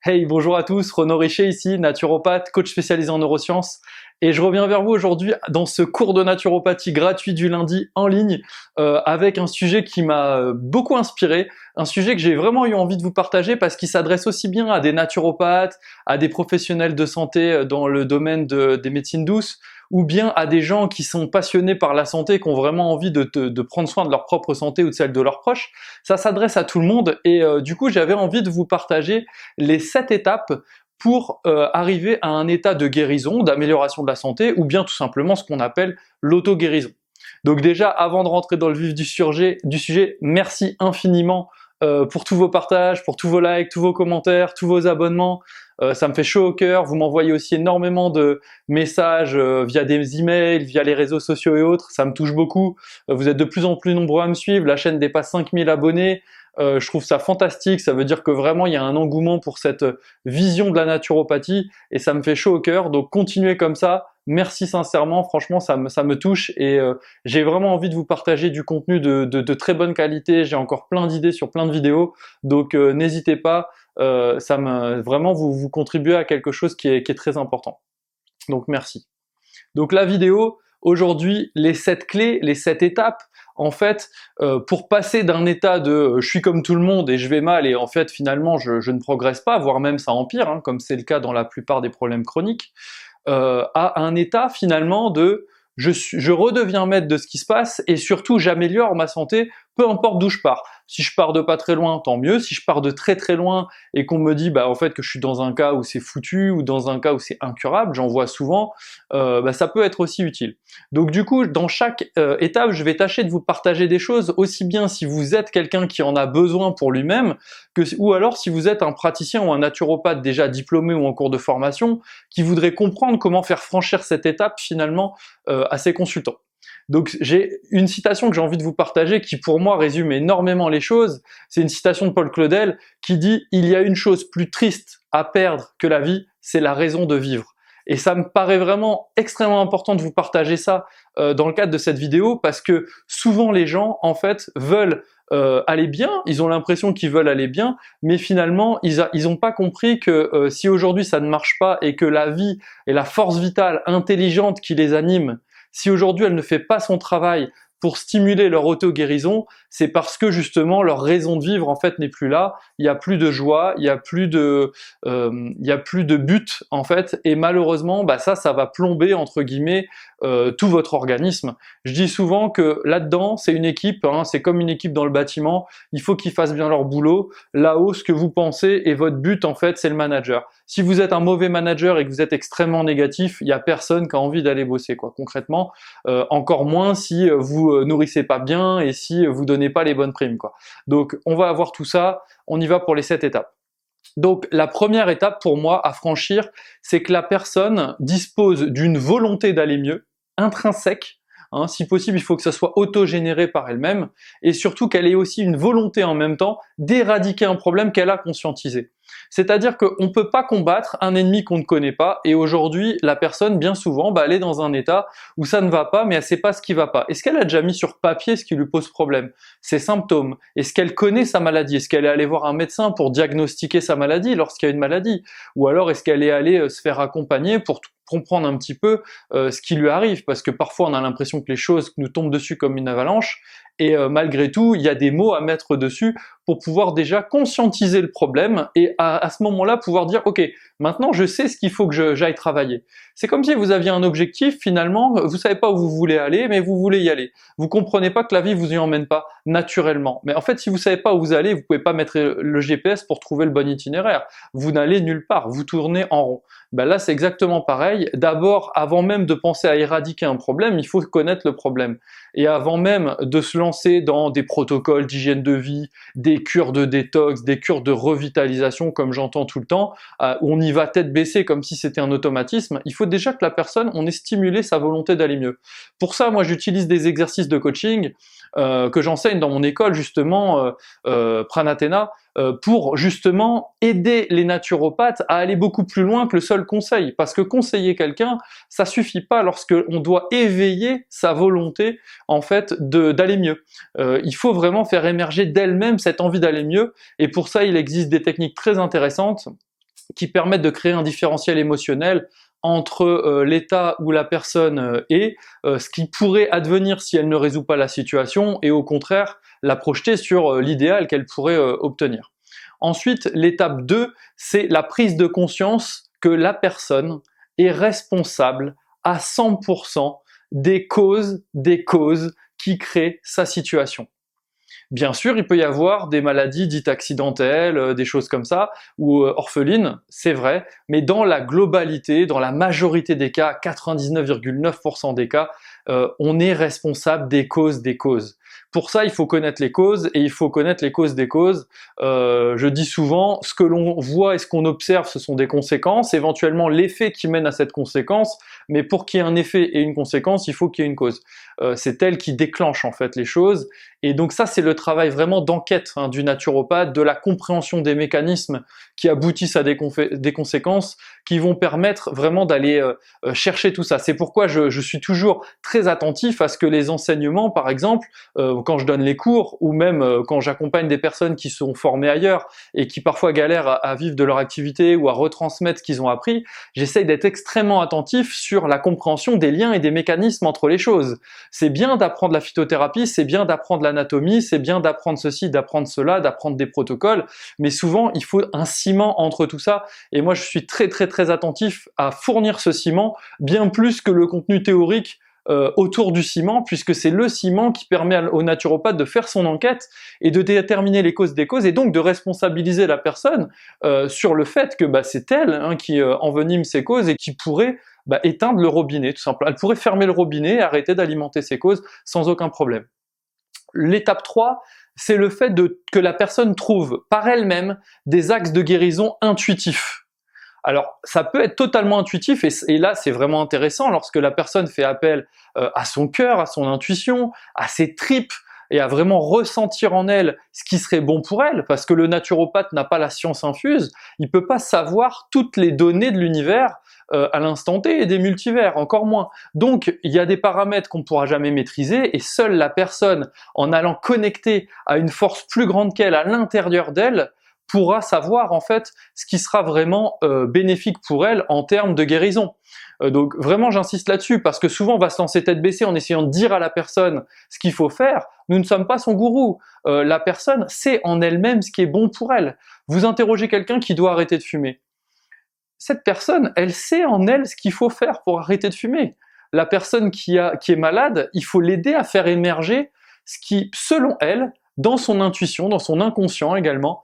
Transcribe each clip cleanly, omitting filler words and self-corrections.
Hey, bonjour à tous, Renaud Richer ici, naturopathe, coach spécialisé en neurosciences. Et je reviens vers vous aujourd'hui dans ce cours de naturopathie gratuit du lundi en ligne avec un sujet qui m'a beaucoup inspiré, un sujet que j'ai vraiment eu envie de vous partager parce qu'il s'adresse aussi bien à des naturopathes, à des professionnels de santé dans le domaine des médecines douces, ou bien à des gens qui sont passionnés par la santé, qui ont vraiment envie de prendre soin de leur propre santé ou de celle de leurs proches. Ça s'adresse à tout le monde et du coup j'avais envie de vous partager les 7 étapes pour arriver à un état de guérison, d'amélioration de la santé, ou bien tout simplement ce qu'on appelle l'auto-guérison. Donc déjà, avant de rentrer dans le vif du sujet, merci infiniment pour tous vos partages, pour tous vos likes, tous vos commentaires, tous vos abonnements. Ça me fait chaud au cœur. Vous m'envoyez aussi énormément de messages via des emails, via les réseaux sociaux et autres. Ça me touche beaucoup. Vous êtes de plus en plus nombreux à me suivre. La chaîne dépasse 5000 abonnés. Je trouve ça fantastique, ça veut dire que vraiment il y a un engouement pour cette vision de la naturopathie et ça me fait chaud au cœur, donc continuez comme ça, merci sincèrement, franchement ça me touche et j'ai vraiment envie de vous partager du contenu de très bonne qualité, j'ai encore plein d'idées sur plein de vidéos, donc n'hésitez pas, vraiment vous contribuez à quelque chose qui est très important, donc merci. Donc la vidéo, aujourd'hui, les 7 clés, les 7 étapes, en fait, pour passer d'un état de je suis comme tout le monde et je vais mal et en fait finalement je ne progresse pas, voire même ça empire, hein, comme c'est le cas dans la plupart des problèmes chroniques, à un état finalement de je redeviens maître de ce qui se passe et surtout j'améliore ma santé, peu importe d'où je pars. Si je pars de pas très loin, tant mieux. Si je pars de très très loin et qu'on me dit bah en fait que je suis dans un cas où c'est foutu ou dans un cas où c'est incurable, j'en vois souvent, ça peut être aussi utile. Donc du coup, dans chaque étape, je vais tâcher de vous partager des choses aussi bien si vous êtes quelqu'un qui en a besoin pour lui-même, ou alors si vous êtes un praticien ou un naturopathe déjà diplômé ou en cours de formation, qui voudrait comprendre comment faire franchir cette étape finalement à ses consultants. Donc j'ai une citation que j'ai envie de vous partager qui pour moi résume énormément les choses, c'est une citation de Paul Claudel qui dit « Il y a une chose plus triste à perdre que la vie, c'est la raison de vivre ». Et ça me paraît vraiment extrêmement important de vous partager ça dans le cadre de cette vidéo parce que souvent les gens en fait veulent aller bien, ils ont l'impression qu'ils veulent aller bien, mais finalement ils ont pas compris que si aujourd'hui ça ne marche pas et que la vie et la force vitale intelligente qui les anime, si aujourd'hui elle ne fait pas son travail pour stimuler leur auto-guérison, c'est parce que justement leur raison de vivre en fait n'est plus là, il y a plus de joie, il y a plus de but en fait, et malheureusement ça va plomber entre guillemets tout votre organisme. Je dis souvent que là-dedans c'est une équipe, hein, c'est comme une équipe dans le bâtiment, il faut qu'ils fassent bien leur boulot. Là-haut, ce que vous pensez et votre but en fait c'est le manager. Si vous êtes un mauvais manager et que vous êtes extrêmement négatif, il y a personne qui a envie d'aller bosser quoi. Concrètement, encore moins si vous nourrissez pas bien et si vous donnez pas les bonnes primes quoi. Donc on va avoir tout ça, on y va pour les 7 étapes. Donc la première étape pour moi à franchir, c'est que la personne dispose d'une volonté d'aller mieux, intrinsèque, hein, si possible il faut que ça soit auto-généré par elle-même, et surtout qu'elle ait aussi une volonté en même temps d'éradiquer un problème qu'elle a conscientisé. C'est-à-dire qu'on ne peut pas combattre un ennemi qu'on ne connaît pas, et aujourd'hui, la personne, bien souvent, elle est dans un état où ça ne va pas, mais elle ne sait pas ce qui ne va pas. Est-ce qu'elle a déjà mis sur papier ce qui lui pose problème? Ses symptômes? Est-ce qu'elle connaît sa maladie? Est-ce qu'elle est allée voir un médecin pour diagnostiquer sa maladie lorsqu'il y a une maladie? Ou alors est-ce qu'elle est allée se faire accompagner pour comprendre un petit peu ce qui lui arrive? Parce que parfois on a l'impression que les choses nous tombent dessus comme une avalanche, et malgré tout, il y a des mots à mettre dessus pour pouvoir déjà conscientiser le problème et à ce moment-là pouvoir dire « Ok, maintenant je sais ce qu'il faut que j'aille travailler ». C'est comme si vous aviez un objectif, finalement, vous savez pas où vous voulez aller, mais vous voulez y aller. Vous comprenez pas que la vie vous y emmène pas naturellement. Mais en fait, si vous savez pas où vous allez, vous pouvez pas mettre le GPS pour trouver le bon itinéraire. Vous n'allez nulle part, vous tournez en rond. Ben là, c'est exactement pareil. D'abord, avant même de penser à éradiquer un problème, il faut connaître le problème. Et avant même de se lancer dans des protocoles d'hygiène de vie, des cures de détox, des cures de revitalisation, comme j'entends tout le temps, où on y va tête baissée comme si c'était un automatisme, il faut déjà que la personne, on ait stimulé sa volonté d'aller mieux. Pour ça, moi, j'utilise des exercices de coaching que j'enseigne dans mon école, justement, Pranatena, pour justement aider les naturopathes à aller beaucoup plus loin que le seul conseil. Parce que conseiller quelqu'un, ça suffit pas lorsque on doit éveiller sa volonté, en fait, d'aller mieux. Il faut vraiment faire émerger d'elle-même cette envie d'aller mieux, et pour ça, il existe des techniques très intéressantes qui permettent de créer un différentiel émotionnel entre l'état où la personne est, ce qui pourrait advenir si elle ne résout pas la situation, et au contraire, la projeter sur l'idéal qu'elle pourrait obtenir. Ensuite, l'étape 2, c'est la prise de conscience que la personne est responsable à 100% des causes qui créent sa situation. Bien sûr, il peut y avoir des maladies dites accidentelles, des choses comme ça, ou orphelines, c'est vrai, mais dans la globalité, dans la majorité des cas, 99,9% des cas, on est responsable des causes des causes. Pour ça, il faut connaître les causes, et il faut connaître les causes des causes. Je dis souvent, ce que l'on voit et ce qu'on observe, ce sont des conséquences, éventuellement l'effet qui mène à cette conséquence, mais pour qu'il y ait un effet et une conséquence, il faut qu'il y ait une cause. C'est elle qui déclenche en fait les choses, et donc ça c'est le travail vraiment d'enquête du naturopathe, de la compréhension des mécanismes qui aboutissent à des conséquences, qui vont permettre vraiment d'aller chercher tout ça. C'est pourquoi je suis toujours très attentif à ce que les enseignements, par exemple, quand je donne les cours, ou même quand j'accompagne des personnes qui sont formées ailleurs et qui parfois galèrent à vivre de leur activité ou à retransmettre ce qu'ils ont appris, j'essaye d'être extrêmement attentif sur la compréhension des liens et des mécanismes entre les choses. C'est bien d'apprendre la phytothérapie, c'est bien d'apprendre l'anatomie, c'est bien d'apprendre ceci, d'apprendre cela, d'apprendre des protocoles, mais souvent il faut un ciment entre tout ça, et moi je suis très attentif à fournir ce ciment, bien plus que le contenu théorique autour du ciment, puisque c'est le ciment qui permet au naturopathe de faire son enquête et de déterminer les causes des causes, et donc de responsabiliser la personne sur le fait que c'est elle qui envenime ses causes et qui pourrait éteindre le robinet, tout simplement. Elle pourrait fermer le robinet et arrêter d'alimenter ses causes sans aucun problème. L'étape 3, c'est le fait que la personne trouve par elle-même des axes de guérison intuitifs. Alors, ça peut être totalement intuitif, et là, c'est vraiment intéressant lorsque la personne fait appel à son cœur, à son intuition, à ses tripes, et à vraiment ressentir en elle ce qui serait bon pour elle, parce que le naturopathe n'a pas la science infuse, il peut pas savoir toutes les données de l'univers à l'instant T et des multivers, encore moins. Donc, il y a des paramètres qu'on ne pourra jamais maîtriser, et seule la personne, en allant connecter à une force plus grande qu'elle à l'intérieur d'elle, pourra savoir en fait ce qui sera vraiment bénéfique pour elle en termes de guérison. Donc vraiment j'insiste là-dessus, parce que souvent on va se lancer tête baissée en essayant de dire à la personne ce qu'il faut faire. Nous ne sommes pas son gourou. La personne sait en elle-même ce qui est bon pour elle. Vous interrogez quelqu'un qui doit arrêter de fumer. Cette personne, elle sait en elle ce qu'il faut faire pour arrêter de fumer. La personne qui est malade, il faut l'aider à faire émerger ce qui, selon elle, dans son intuition, dans son inconscient également,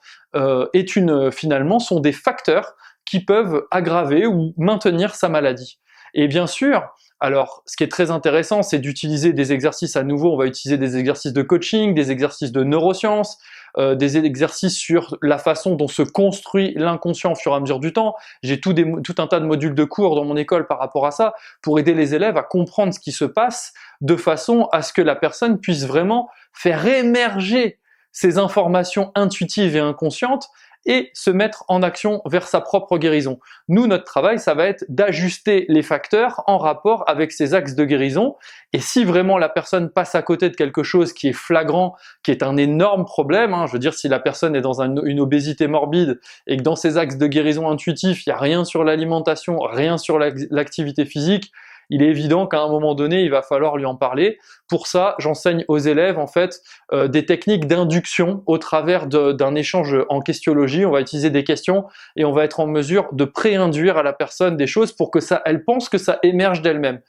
finalement sont des facteurs qui peuvent aggraver ou maintenir sa maladie. Et bien sûr, alors ce qui est très intéressant, c'est d'utiliser des exercices, à nouveau on va utiliser des exercices de coaching, des exercices de neurosciences, des exercices sur la façon dont se construit l'inconscient au fur et à mesure du temps. J'ai tout un tas de modules de cours dans mon école par rapport à ça, pour aider les élèves à comprendre ce qui se passe, de façon à ce que la personne puisse vraiment faire émerger ces informations intuitives et inconscientes et se mettre en action vers sa propre guérison. Nous, notre travail, ça va être d'ajuster les facteurs en rapport avec ces axes de guérison, et si vraiment la personne passe à côté de quelque chose qui est flagrant, qui est un énorme problème, je veux dire, si la personne est dans une obésité morbide et que dans ses axes de guérison intuitifs, il n'y a rien sur l'alimentation, rien sur l'activité physique, il est évident qu'à un moment donné, il va falloir lui en parler. Pour ça, j'enseigne aux élèves en fait des techniques d'induction au travers d'un échange en questiologie. On va utiliser des questions et on va être en mesure de préinduire à la personne des choses pour que elle pense que ça émerge d'elle-même.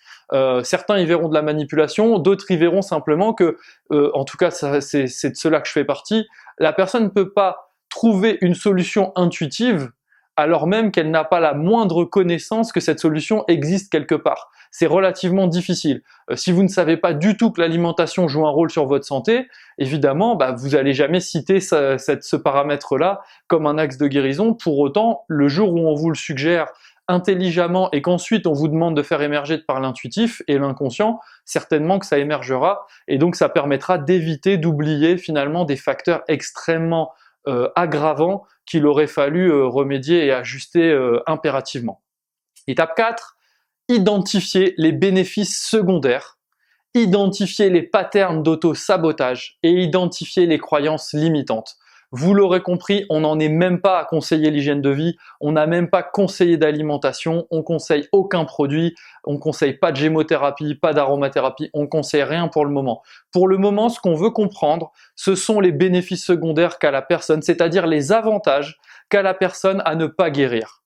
Certains y verront de la manipulation, d'autres y verront simplement que, en tout cas c'est de cela que je fais partie, la personne ne peut pas trouver une solution intuitive alors même qu'elle n'a pas la moindre connaissance que cette solution existe quelque part. C'est relativement difficile. Si vous ne savez pas du tout que l'alimentation joue un rôle sur votre santé, évidemment, vous n'allez jamais citer ce paramètre-là comme un axe de guérison. Pour autant, le jour où on vous le suggère intelligemment et qu'ensuite on vous demande de faire émerger par l'intuitif et l'inconscient, certainement que ça émergera, et donc ça permettra d'éviter, d'oublier finalement des facteurs extrêmement aggravants qu'il aurait fallu remédier et ajuster impérativement. Étape 4, identifier les bénéfices secondaires, identifier les patterns d'auto-sabotage et identifier les croyances limitantes. Vous l'aurez compris, on n'en est même pas à conseiller l'hygiène de vie, on n'a même pas conseillé d'alimentation, on conseille aucun produit, on conseille pas de gémothérapie, pas d'aromathérapie, on conseille rien pour le moment. Pour le moment, ce qu'on veut comprendre, ce sont les bénéfices secondaires qu'a la personne, c'est-à-dire les avantages qu'a la personne à ne pas guérir.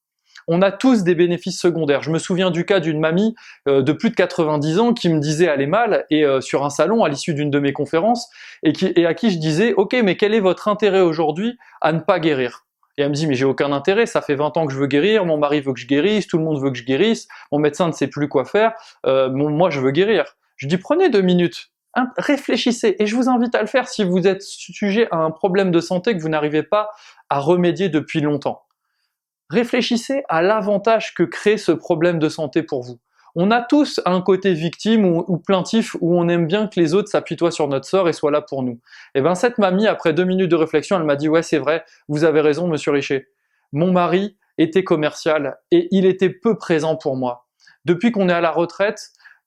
On a tous des bénéfices secondaires. Je me souviens du cas d'une mamie de plus de 90 ans qui me disait aller mal et sur un salon à l'issue d'une de mes conférences et à qui je disais « Ok, mais quel est votre intérêt aujourd'hui à ne pas guérir ?» Et elle me dit « Mais j'ai aucun intérêt, ça fait 20 ans que je veux guérir, mon mari veut que je guérisse, tout le monde veut que je guérisse, mon médecin ne sait plus quoi faire, moi je veux guérir. » Je dis « Prenez 2 minutes. Réfléchissez, et je vous invite à le faire si vous êtes sujet à un problème de santé que vous n'arrivez pas à remédier depuis longtemps. Réfléchissez à l'avantage que crée ce problème de santé pour vous. On a tous un côté victime ou plaintif où on aime bien que les autres s'apitoient sur notre sort et soient là pour nous. Et bien cette mamie, après 2 minutes de réflexion, elle m'a dit « Ouais, c'est vrai, vous avez raison, monsieur Richer. Mon mari était commercial et il était peu présent pour moi. Depuis qu'on est à la retraite,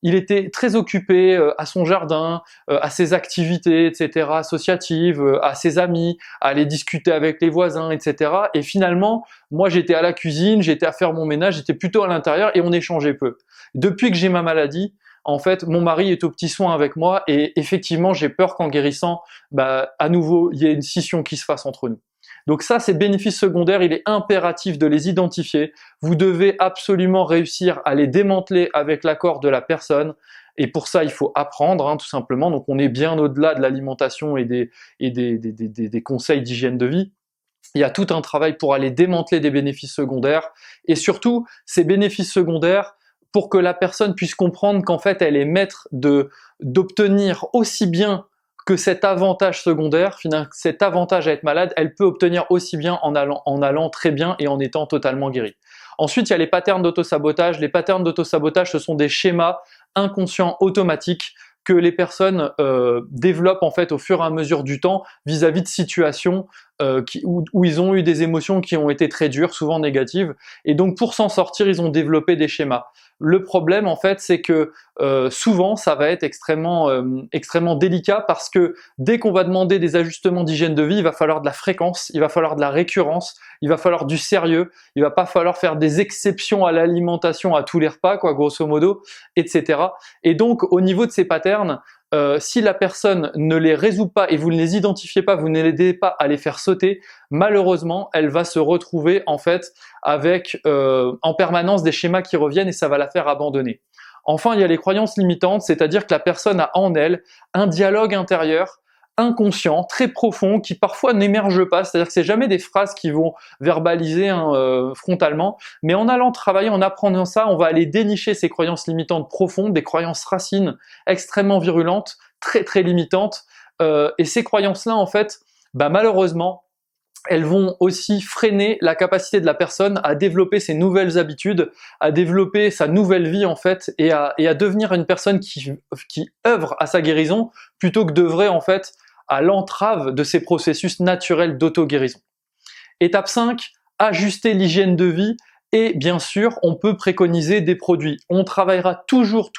il était très occupé à son jardin, à ses activités, etc., associatives, à ses amis, à aller discuter avec les voisins, etc. Et finalement, moi j'étais à la cuisine, j'étais à faire mon ménage, j'étais plutôt à l'intérieur et on échangeait peu. Depuis que j'ai ma maladie, en fait, mon mari est aux petits soins avec moi et effectivement, j'ai peur qu'en guérissant, à nouveau, il y ait une scission qui se fasse entre nous. » Donc ça, ces bénéfices secondaires, il est impératif de les identifier. Vous devez absolument réussir à les démanteler avec l'accord de la personne. Et pour ça, il faut apprendre, tout simplement. Donc on est bien au-delà de l'alimentation et des conseils d'hygiène de vie. Il y a tout un travail pour aller démanteler des bénéfices secondaires. Et surtout, ces bénéfices secondaires, pour que la personne puisse comprendre qu'en fait, elle est maître d'obtenir aussi bien que cet avantage secondaire, cet avantage à être malade, elle peut obtenir aussi bien en allant très bien et en étant totalement guérie. Ensuite, il y a les patterns d'autosabotage. Les patterns d'autosabotage, ce sont des schémas inconscients automatiques que les personnes développent en fait au fur et à mesure du temps vis-à-vis de situations où ils ont eu des émotions qui ont été très dures, souvent négatives, et donc pour s'en sortir, ils ont développé des schémas. Le problème en fait, c'est que souvent ça va être extrêmement délicat parce que dès qu'on va demander des ajustements d'hygiène de vie, il va falloir de la fréquence, il va falloir de la récurrence, il va falloir du sérieux, il va pas falloir faire des exceptions à l'alimentation à tous les repas, quoi, grosso modo, etc. Et donc au niveau de ces patterns, si la personne ne les résout pas et vous ne les identifiez pas, vous ne l'aidez pas à les faire sauter, malheureusement, elle va se retrouver en fait avec en permanence des schémas qui reviennent et ça va la faire abandonner. Enfin, il y a les croyances limitantes, c'est-à-dire que la personne a en elle un dialogue intérieur inconscient, très profond, qui parfois n'émerge pas, c'est-à-dire que c'est jamais des phrases qui vont verbaliser frontalement, mais en allant travailler, en apprenant ça, on va aller dénicher ces croyances limitantes profondes, des croyances racines extrêmement virulentes, très très limitantes, et ces croyances-là, en fait, malheureusement, elles vont aussi freiner la capacité de la personne à développer ses nouvelles habitudes, à développer sa nouvelle vie en fait, et à devenir une personne qui œuvre à sa guérison plutôt que d'œuvrer en fait à l'entrave de ces processus naturels d'auto-guérison. Étape 5, ajuster l'hygiène de vie. Et bien sûr, on peut préconiser des produits. On travaillera toujours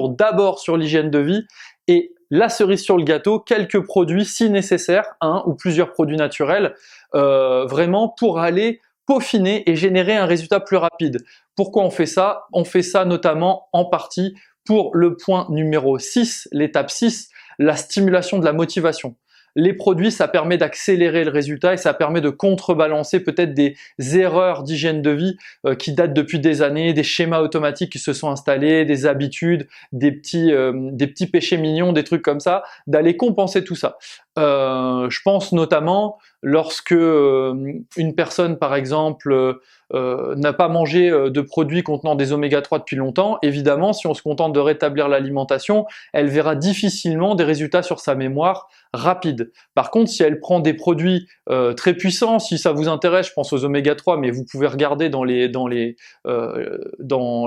d'abord sur l'hygiène de vie et la cerise sur le gâteau, quelques produits si nécessaire, un ou plusieurs produits naturels, vraiment pour aller peaufiner et générer un résultat plus rapide. Pourquoi on fait ça? On fait ça notamment en partie pour le point numéro 6, l'étape 6, la stimulation de la motivation. Les produits, ça permet d'accélérer le résultat et ça permet de contrebalancer peut-être des erreurs d'hygiène de vie qui datent depuis des années, des schémas automatiques qui se sont installés, des habitudes, des petits péchés mignons, des trucs comme ça, d'aller compenser tout ça. Je pense notamment lorsque une personne, par exemple, n'a pas mangé de produits contenant des oméga 3 depuis longtemps, évidemment, si on se contente de rétablir l'alimentation, elle verra difficilement des résultats sur sa mémoire rapide. Par contre, si elle prend des produits très puissants, si ça vous intéresse, je pense aux oméga 3, mais vous pouvez regarder dans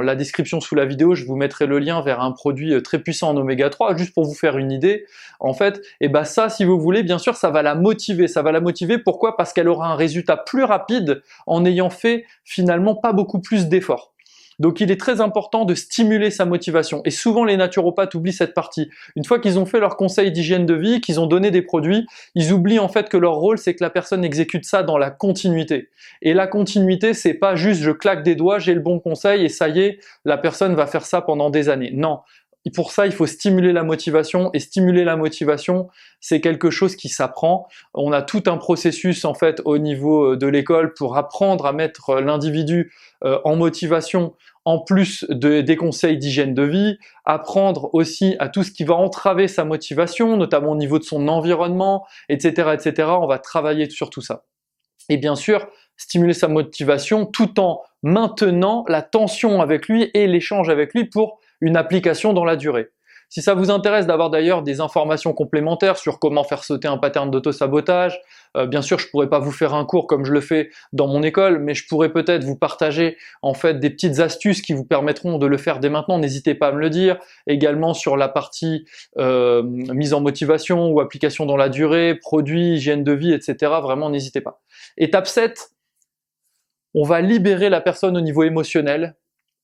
la description sous la vidéo, je vous mettrai le lien vers un produit très puissant en oméga 3, juste pour vous faire une idée, en fait, et ça, si vous voulez, bien sûr, ça va la motiver. Pourquoi? Parce qu'elle aura un résultat plus rapide en ayant fait finalement pas beaucoup plus d'efforts. Donc il est très important de stimuler sa motivation. Et souvent les naturopathes oublient cette partie. Une fois qu'ils ont fait leur conseil d'hygiène de vie, qu'ils ont donné des produits, ils oublient en fait que leur rôle c'est que la personne exécute ça dans la continuité. Et la continuité, c'est pas juste je claque des doigts, j'ai le bon conseil et ça y est, la personne va faire ça pendant des années. Non. Et pour ça, il faut stimuler la motivation, et stimuler la motivation, c'est quelque chose qui s'apprend. On a tout un processus en fait au niveau de l'école pour apprendre à mettre l'individu en motivation, en plus des conseils d'hygiène de vie, apprendre aussi à tout ce qui va entraver sa motivation, notamment au niveau de son environnement, etc., etc. On va travailler sur tout ça. Et bien sûr, stimuler sa motivation tout en maintenant la tension avec lui et l'échange avec lui pour une application dans la durée. Si ça vous intéresse d'avoir d'ailleurs des informations complémentaires sur comment faire sauter un pattern d'auto-sabotage, bien sûr je pourrais pas vous faire un cours comme je le fais dans mon école, mais je pourrais peut-être vous partager en fait des petites astuces qui vous permettront de le faire dès maintenant, n'hésitez pas à me le dire. Également sur la partie mise en motivation ou application dans la durée, produits, hygiène de vie, etc. Vraiment n'hésitez pas. Étape 7, on va libérer la personne au niveau émotionnel,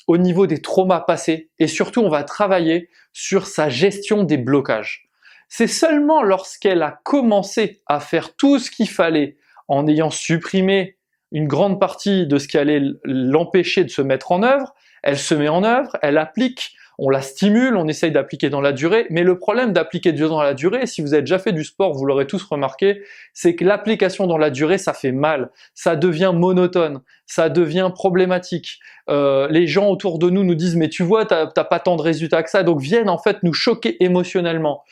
au niveau des traumas passés, et surtout on va travailler sur sa gestion des blocages. C'est seulement lorsqu'elle a commencé à faire tout ce qu'il fallait en ayant supprimé une grande partie de ce qui allait l'empêcher de se mettre en œuvre, elle se met en œuvre, elle applique, on la stimule, on essaye d'appliquer dans la durée, mais le problème d'appliquer dans la durée, si vous avez déjà fait du sport, vous l'aurez tous remarqué, c'est que l'application dans la durée, ça fait mal, ça devient monotone, ça devient problématique. Les gens autour de nous disent « mais tu vois, t'as pas tant de résultats que ça », donc viennent en fait nous choquer émotionnellement.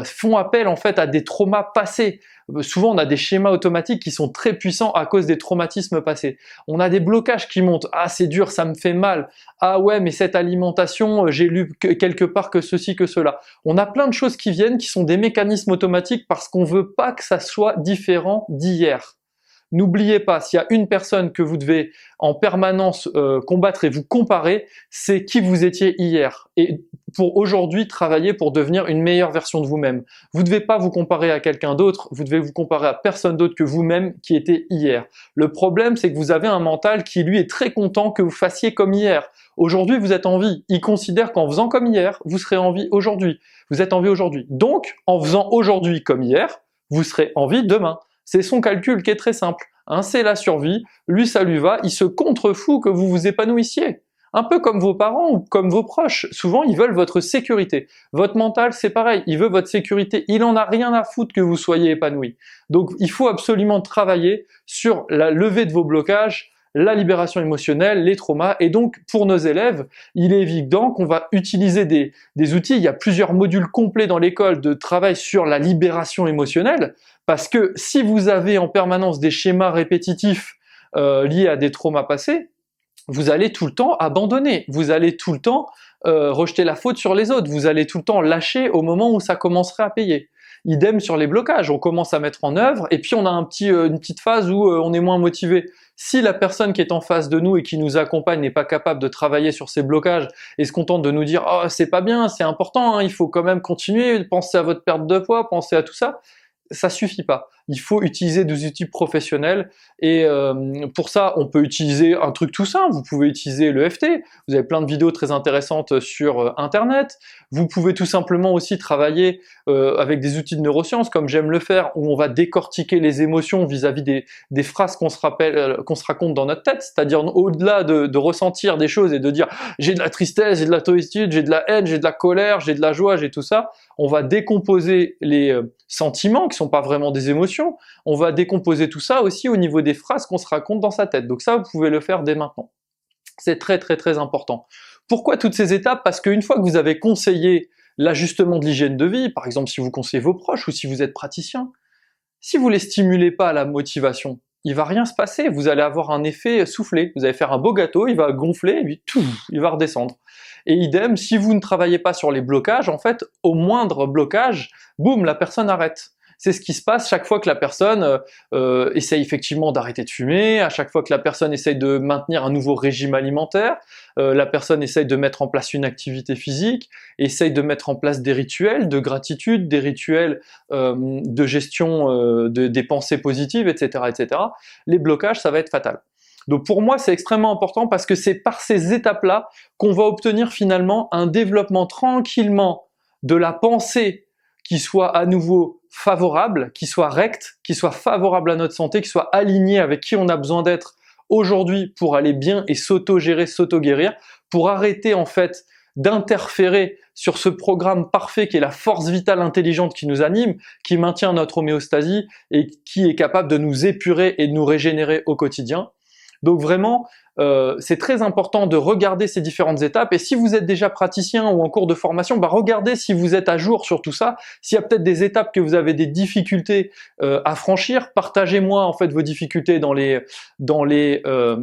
Font appel en fait à des traumas passés. Souvent on a des schémas automatiques qui sont très puissants à cause des traumatismes passés. On a des blocages qui montent, ah c'est dur, ça me fait mal, ah ouais mais cette alimentation, j'ai lu quelque part que ceci, que cela. On a plein de choses qui viennent qui sont des mécanismes automatiques parce qu'on veut pas que ça soit différent d'hier. N'oubliez pas, s'il y a une personne que vous devez en permanence combattre et vous comparer, c'est qui vous étiez hier. Et pour aujourd'hui, travailler pour devenir une meilleure version de vous-même. Vous ne devez pas vous comparer à quelqu'un d'autre, vous devez vous comparer à personne d'autre que vous-même qui était hier. Le problème, c'est que vous avez un mental qui, lui, est très content que vous fassiez comme hier. Aujourd'hui, vous êtes en vie. Il considère qu'en faisant comme hier, vous serez en vie aujourd'hui. Vous êtes en vie aujourd'hui. Donc, en faisant aujourd'hui comme hier, vous serez en vie demain. C'est son calcul qui est très simple. Hein, c'est la survie, lui ça lui va, il se contrefout que vous vous épanouissiez. Un peu comme vos parents ou comme vos proches. Souvent, ils veulent votre sécurité. Votre mental, c'est pareil, il veut votre sécurité. Il en a rien à foutre que vous soyez épanoui. Donc, il faut absolument travailler sur la levée de vos blocages, la libération émotionnelle, les traumas. Et donc, pour nos élèves, il est évident qu'on va utiliser des outils. Il y a plusieurs modules complets dans l'école de travail sur la libération émotionnelle. Parce que si vous avez en permanence des schémas répétitifs liés à des traumas passés, vous allez tout le temps abandonner, vous allez tout le temps rejeter la faute sur les autres, vous allez tout le temps lâcher au moment où ça commencerait à payer. Idem sur les blocages, on commence à mettre en œuvre et puis on a une petite phase où on est moins motivé. Si la personne qui est en face de nous et qui nous accompagne n'est pas capable de travailler sur ces blocages et se contente de nous dire « Oh, c'est pas bien, c'est important, hein, il faut quand même continuer, pensez à votre perte de poids, pensez à tout ça », ça suffit pas. Il faut utiliser des outils professionnels et pour ça, on peut utiliser un truc tout simple. Vous pouvez utiliser l'EFT. Vous avez plein de vidéos très intéressantes sur Internet. Vous pouvez tout simplement aussi travailler avec des outils de neurosciences, comme j'aime le faire, où on va décortiquer les émotions vis-à-vis des phrases qu'on se raconte dans notre tête. C'est-à-dire au-delà de ressentir des choses et de dire « j'ai de la tristesse, j'ai de la solitude, j'ai de la haine, j'ai de la colère, j'ai de la joie, j'ai tout ça », on va décomposer les sentiments qui sont pas vraiment des émotions. On va décomposer tout ça aussi au niveau des phrases qu'on se raconte dans sa tête. Donc ça, vous pouvez le faire dès maintenant. C'est très très très important. Pourquoi toutes ces étapes? Parce qu'une fois que vous avez conseillé l'ajustement de l'hygiène de vie, par exemple si vous conseillez vos proches ou si vous êtes praticien, si vous les stimulez pas à la motivation, il va rien se passer, vous allez avoir un effet soufflé. Vous allez faire un beau gâteau, il va gonfler et puis tout, il va redescendre. Et idem, si vous ne travaillez pas sur les blocages, en fait, au moindre blocage, boum, la personne arrête. C'est ce qui se passe chaque fois que la personne essaye effectivement d'arrêter de fumer, à chaque fois que la personne essaye de maintenir un nouveau régime alimentaire, la personne essaye de mettre en place une activité physique, essaye de mettre en place des rituels de gratitude, des rituels de gestion des pensées positives, etc., etc. Les blocages, ça va être fatal. Donc pour moi, c'est extrêmement important parce que c'est par ces étapes-là qu'on va obtenir finalement un développement tranquillement de la pensée qui soit à nouveau favorable, qui soit recte, qui soit favorable à notre santé, qui soit aligné avec qui on a besoin d'être aujourd'hui pour aller bien et s'auto-gérer, s'auto-guérir, pour arrêter en fait d'interférer sur ce programme parfait qui est la force vitale intelligente qui nous anime, qui maintient notre homéostasie et qui est capable de nous épurer et de nous régénérer au quotidien. Donc vraiment, c'est très important de regarder ces différentes étapes, et si vous êtes déjà praticien ou en cours de formation, regardez si vous êtes à jour sur tout ça, s'il y a peut-être des étapes que vous avez des difficultés à franchir, partagez-moi en fait vos difficultés dans les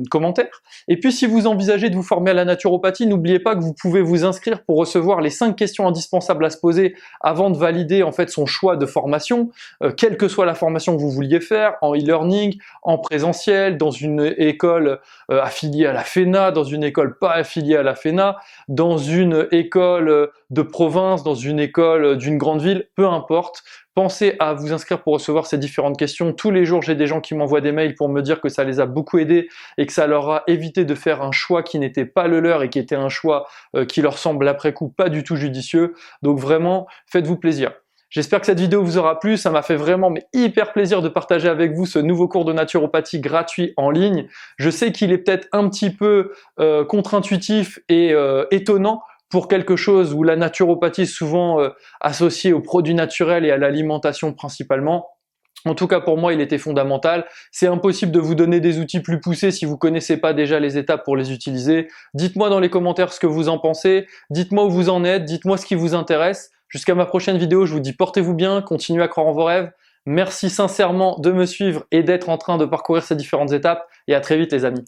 commentaires. Et puis si vous envisagez de vous former à la naturopathie, n'oubliez pas que vous pouvez vous inscrire pour recevoir les 5 questions indispensables à se poser avant de valider en fait son choix de formation, quelle que soit la formation que vous vouliez faire, en e-learning, en présentiel, dans une école affiliée à la FENA, dans une école pas affiliée à la FENA, dans une école de province, dans une école d'une grande ville, peu importe. Pensez à vous inscrire pour recevoir ces différentes questions. Tous les jours, j'ai des gens qui m'envoient des mails pour me dire que ça les a beaucoup aidés et que ça leur a évité de faire un choix qui n'était pas le leur et qui était un choix qui leur semble après coup pas du tout judicieux. Donc vraiment, faites-vous plaisir. J'espère que cette vidéo vous aura plu, ça m'a fait vraiment hyper plaisir de partager avec vous ce nouveau cours de naturopathie gratuit en ligne. Je sais qu'il est peut-être un petit peu contre-intuitif et étonnant pour quelque chose où la naturopathie est souvent associée aux produits naturels et à l'alimentation principalement. En tout cas, pour moi, il était fondamental. C'est impossible de vous donner des outils plus poussés si vous connaissez pas déjà les étapes pour les utiliser. Dites-moi dans les commentaires ce que vous en pensez. Dites-moi où vous en êtes. Dites-moi ce qui vous intéresse. Jusqu'à ma prochaine vidéo, je vous dis portez-vous bien, continuez à croire en vos rêves. Merci sincèrement de me suivre et d'être en train de parcourir ces différentes étapes. Et à très vite les amis.